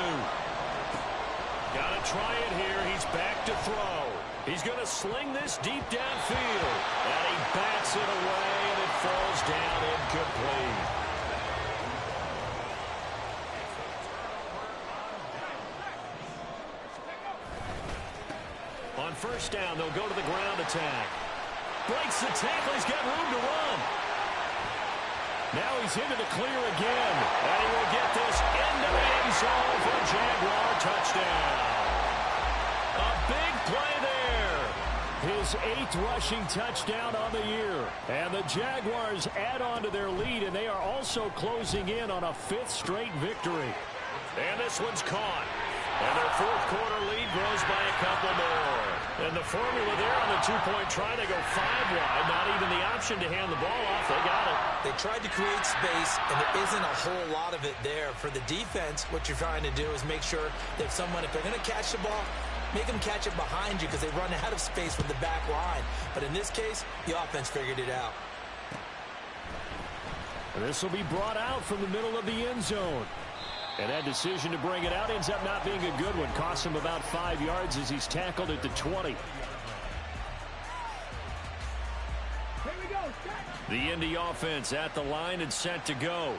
A: Got to try it here. He's back to throw. He's going to sling this deep downfield. And he bats it away, and it falls down incomplete. On first down, they'll go to the ground attack. Breaks the tackle. He's got room to run. Now he's into the clear again. And he will get this into the end zone for a Jaguar touchdown. A big play there. His 8th rushing touchdown on the year. And the Jaguars add on to their lead, and they are also closing in on a 5th straight victory. And this one's caught. And their 4th quarter lead grows by a couple more. And the formula there on the two-point try, they go 5 wide. Not even the option to hand the ball off. They got it.
B: They tried to create space, and there isn't a whole lot of it there. For the defense, what you're trying to do is make sure that someone, if they're going to catch the ball, make them catch it behind you because they run out of space with the back line. But in this case, the offense figured it out.
C: This will be brought out from the middle of the end zone. And that decision to bring it out ends up not being a good one. Costs him about 5 yards as he's tackled at the 20.
D: Here we go.
A: The Indy offense at the line and set to go.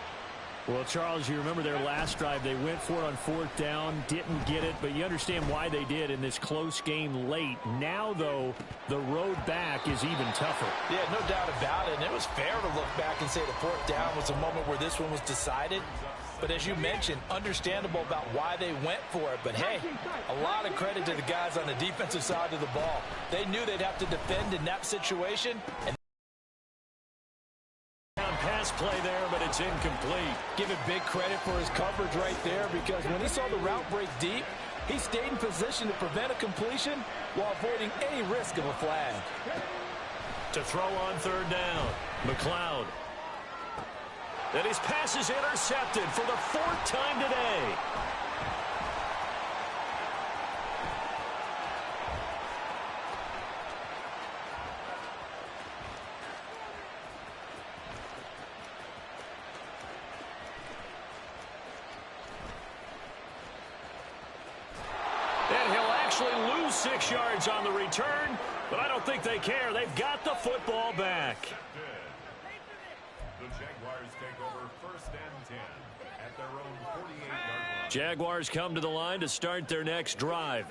C: Well, Charles, you remember their last drive. They went for it on 4th down, didn't get it, but you understand why they did in this close game late. Now, though, the road back is even tougher.
B: Yeah, no doubt about it. And it was fair to look back and say the 4th down was the moment where this one was decided. But as you mentioned, understandable about why they went for it. But, hey, a lot of credit to the guys on the defensive side of the ball. They knew they'd have to defend in that situation. And
A: pass play there, but it's incomplete.
B: give it big credit for his coverage right there because when he saw the route break deep, he stayed in position to prevent a completion while avoiding any risk of a flag.
A: To throw on 3rd down, McLeod. And his pass is intercepted for the 4th time today. And he'll actually lose 6 yards on the return, but I don't think they care. They've got the football back.
E: The Jaguars take over 1st and 10 at their own 48-yard line.
A: Jaguars come to the line to start their next drive.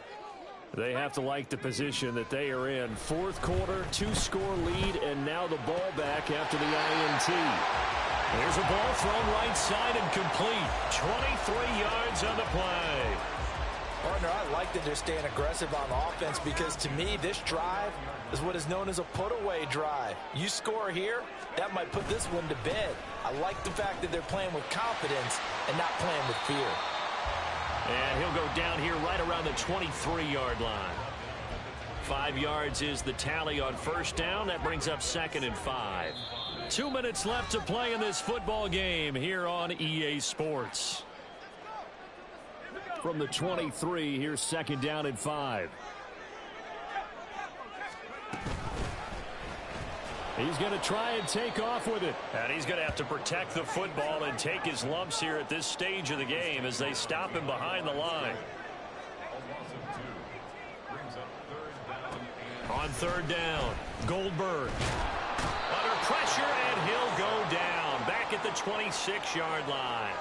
A: They have to like the position that they are in. 4th quarter, 2-score lead, and now the ball back after the INT. There's a ball thrown right side and complete. 23 yards on the play.
B: Partner, I like that they're staying aggressive on offense because to me, this drive is what is known as a put-away drive. You score here, that might put this one to bed. I like the fact that they're playing with confidence and not playing with fear.
A: And he'll go down here right around the 23-yard line. 5 yards is the tally on 1st down. That brings up 2nd and 5. 2 minutes left to play in this football game here on EA Sports.
C: From the 23, here's 2nd down and 5. He's going to try and take off with it.
A: And he's going to have to protect the football and take his lumps here at this stage of the game as they stop him behind the line. On third down, Goldberg under pressure, and he'll go down back at the 26-yard line.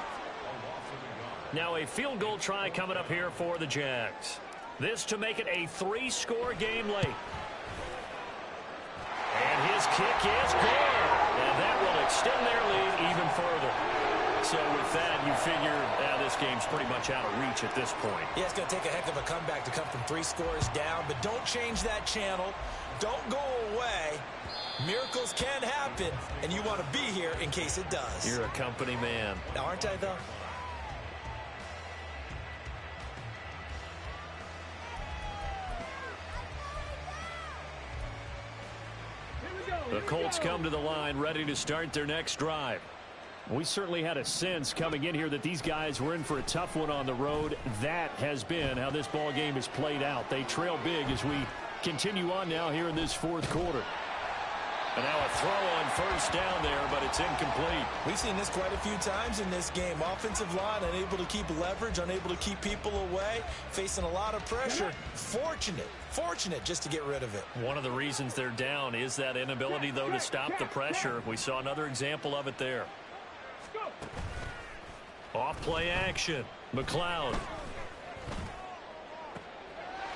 A: Now a field goal try coming up here for the Jags. This to make it a 3-score game late. And his kick is good. And that will extend their lead even further. So with that, you figure this game's pretty much out of reach at this point.
B: Yeah, it's going to take a heck of a comeback to come from 3 scores down, but don't change that channel. Don't go away. Miracles can happen, and you want to be here in case it does.
A: You're a company man.
B: Aren't I, though?
A: The Colts come to the line ready to start their next drive.
C: We certainly had a sense coming in here that these guys were in for a tough one on the road. That has been how this ball game has played out. They trail big as we continue on now here in this fourth quarter.
A: And now a throw on first down there, but it's incomplete.
B: We've seen this quite a few times in this game. Offensive line unable to keep leverage, unable to keep people away, facing a lot of pressure. Fortunate just to get rid of it.
A: One of the reasons they're down is that inability, though, to stop the pressure. We saw another example of it there. Off play action. McLeod.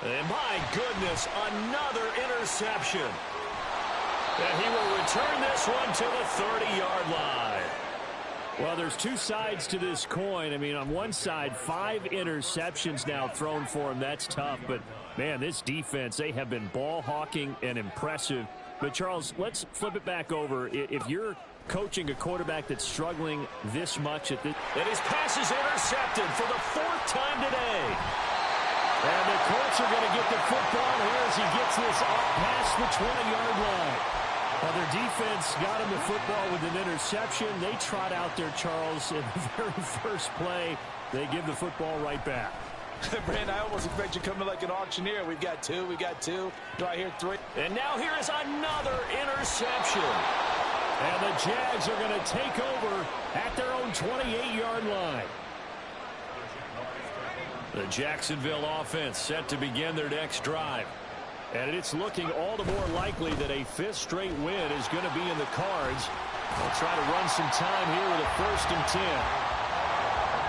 A: And my goodness, another interception. And he will return this one to the 30-yard line.
C: Well, there's two sides to this coin. I mean, on one side, 5 interceptions now thrown for him. That's tough. But, man, this defense, they have been ball hawking and impressive. But, Charles, let's flip it back over. If you're coaching a quarterback that's struggling this much at this...
A: And his pass is intercepted for the 4th time today.
C: And the Colts are going to get the football here as he gets this up past the 20-yard line. Well, their defense got him the football with an interception. They trot out there, Charles, in the very first play. They give the football right back.
B: Brandon, I almost expect you coming like an auctioneer. We've got 2. Do I hear 3?
A: And now here is another interception.
C: And the Jags are going to take over at their own 28-yard line.
A: The Jacksonville offense set to begin their next drive.
C: And it's looking all the more likely that a 5th straight win is going to be in the cards. They'll try to run some time here with a 1st and 10.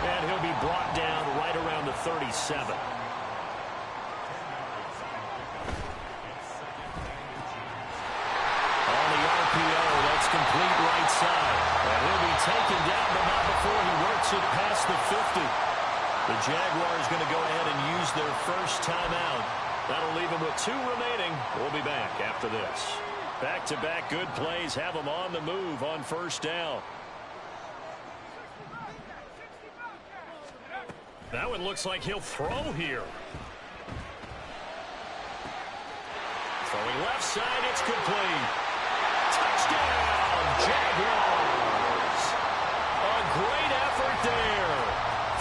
A: And he'll be brought down right around the 37. On the RPO, that's complete right side. And he'll be taken down, but not before he works it past the 50. The Jaguars going to go ahead and use their first timeout. That'll leave them with 2 remaining. We'll be back after this. Back-to-back good plays have them on the move on first down. That one looks like he'll throw here. Throwing left side, it's complete. Touchdown, Jaguars. A great effort there.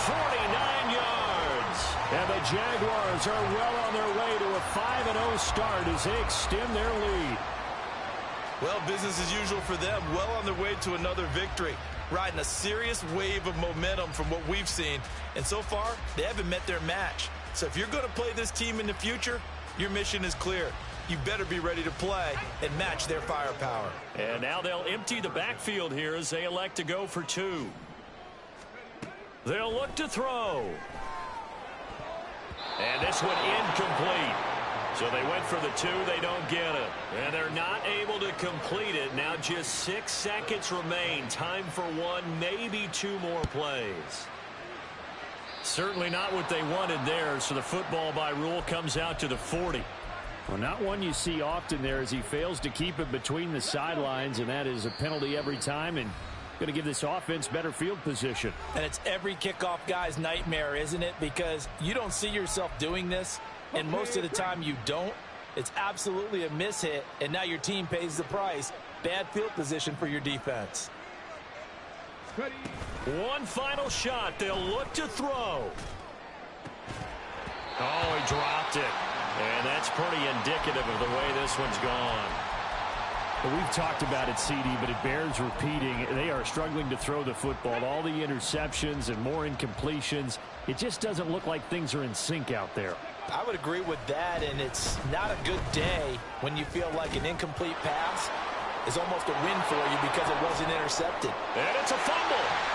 A: 49 yards.
C: And the Jaguars are well on their way to a 5-0 start as they extend their lead.
B: Well, business as usual for them. Well on their way to another victory. Riding a serious wave of momentum from what we've seen. And so far, they haven't met their match. So if you're going to play this team in the future, your mission is clear. You better be ready to play and match their firepower.
A: And now they'll empty the backfield here as they elect to go for 2. They'll look to throw. And this one incomplete. So they went for the 2, they don't get it. And they're not able to complete it. Now just 6 seconds remain. Time for 1, maybe 2 more plays. Certainly not what they wanted there, so the football by rule comes out to the 40.
C: Well, not one you see often there as he fails to keep it between the sidelines, and that is a penalty every time, and going to give this offense better field position.
B: And it's every kickoff guy's nightmare, isn't it? Because you don't see yourself doing this, and most of the time you don't. It's absolutely a mishit, and now your team pays the price. Bad field position for your defense.
A: One final shot. They'll look to throw. Oh, he dropped it. And that's pretty indicative of the way this one's gone.
C: Well, we've talked about it, CD, but it bears repeating. They are struggling to throw the football. All the interceptions and more incompletions. It just doesn't look like things are in sync out there.
B: I would agree with that, and it's not a good day when you feel like an incomplete pass is almost a win for you because it wasn't intercepted.
A: And it's a fumble.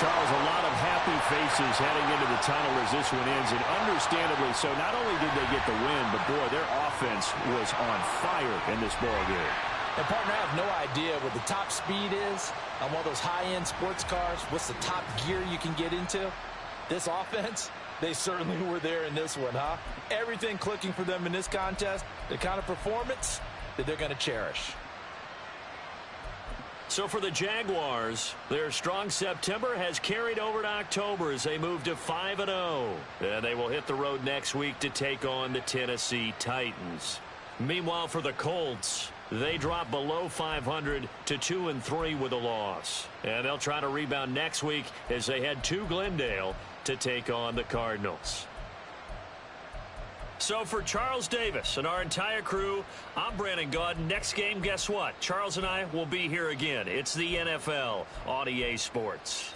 C: Charles, a lot of happy faces heading into the tunnel as this one ends, and understandably so. Not only did they get the win, but, boy, their offense was on fire in this ball game.
B: And, partner, I have no idea what the top speed is on one of those high-end sports cars. What's the top gear you can get into? This offense, they certainly were there in this one, huh? Everything clicking for them in this contest, the kind of performance that they're going to cherish.
A: So for the Jaguars, their strong September has carried over to October as they move to 5-0. And they will hit the road next week to take on the Tennessee Titans. Meanwhile, for the Colts, they drop below 500 to 2-3 with a loss. And they'll try to rebound next week as they head to Glendale to take on the Cardinals. So for Charles Davis and our entire crew, I'm Brandon Gaudin. Next game, guess what? Charles and I will be here again. It's the NFL on EA Sports.